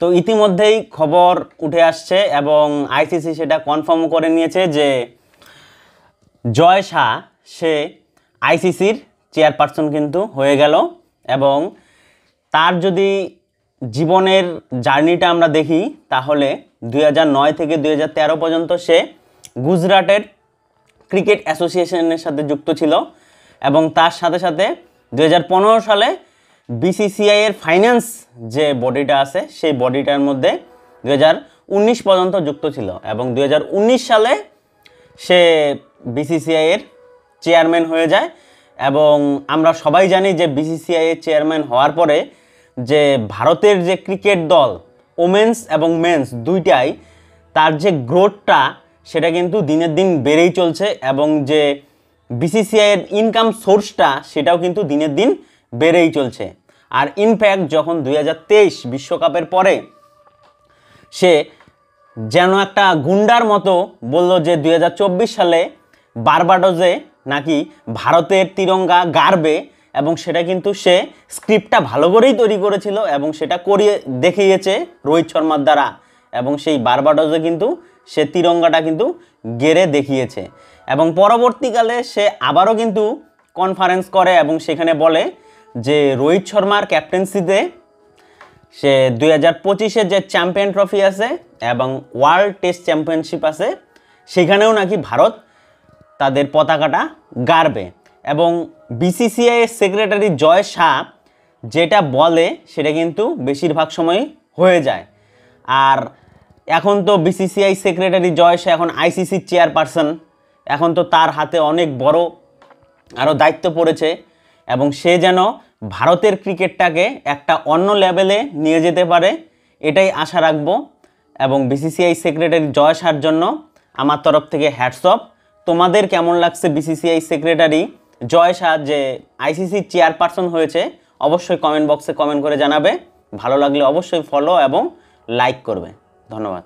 তো ইতিমধ্যেই খবর উঠে আসছে এবং আইসিসি সেটা কনফার্ম করে নিয়েছে যে জয় শাহ সে আইসিসির চেয়ারপারসন কিন্তু হয়ে গেল। এবং তার যদি জীবনের জার্নিটা আমরা দেখি তাহলে 2009 থেকে 2013 পর্যন্ত সে গুজরাটের ক্রিকেট অ্যাসোসিয়েশনের সাথে যুক্ত ছিল এবং তার সাথে সাথে 2015 সালে বিসিসিআই এর ফাইন্যান্স যে বডিটা আছে সেই বডিটার মধ্যে 2019 পর্যন্ত যুক্ত ছিল এবং 2019 সালে সে বিসিসিআই এর চেয়ারম্যান হয়ে যায়। এবং আমরা সবাই জানি যে বিসিসিআই এর চেয়ারম্যান হওয়ার পরে যে ভারতের যে ক্রিকেট দল ওমেন্স এবং মেন্স দুইটাই তার যে গ্রোথটা সেটা কিন্তু দিনের দিন বেড়েই চলছে এবং যে বিসিসিআই এর ইনকাম সোর্সটা সেটাও কিন্তু দিনের দিন বেড়েই চলছে। আর ইনফ্যাক্ট যখন 2023 বিশ্বকাপের পরে সে যেন একটা গুন্ডার মতো বলল যে 2024 সালে বারবাডোসে নাকি ভারতের তিরঙ্গা গাড়বে এবং সেটা কিন্তু সে স্ক্রিপ্টটা ভালো করেই তৈরি করেছিল এবং সেটা করিয়ে দেখিয়েছে রোহিত শর্মার দ্বারা এবং সেই বারবাডোসে কিন্তু সে তিরঙ্গাটা কিন্তু গেড়ে দেখিয়েছে। এবং পরবর্তীকালে সে আবারও কিন্তু কনফারেন্স করে এবং সেখানে বলে যে রোহিত শর্মার ক্যাপ্টেন্সিতে সে 2025-এর যে চ্যাম্পিয়ন ট্রফি আছে এবং ওয়ার্ল্ড টেস্ট চ্যাম্পিয়নশিপ আছে সেখানেও নাকি ভারত তাদের পতাকাটা গাড়বে। এবং বিসিসিআই এর সেক্রেটারি জয় শাহ যেটা বলে সেটা কিন্তু বেশিরভাগ সময় হয়ে যায়। আর এখন তো বিসিসিআই সেক্রেটারি জয় শাহ এখন আইসিসির চেয়ারপারসন, এখন তো তার হাতে অনেক বড় আরও দায়িত্ব পড়েছে এবং সে যেন ভারতের ক্রিকেটটাকে একটা অন্য লেভেলে নিয়ে যেতে পারে এটাই আশা রাখবো। এবং বিসিসিআই সেক্রেটারি জয় শাহর জন্য আমার তরফ থেকে হ্যাটস অফ। তোমাদের কেমন লাগছে বিসিসিআই সেক্রেটারি জয় শাহ যে আইসিসির চেয়ারপারসন হয়েছে অবশ্যই কমেন্ট বক্সে কমেন্ট করে জানাবে। ভালো লাগলে অবশ্যই ফলো এবং লাইক করবে। ধন্যবাদ।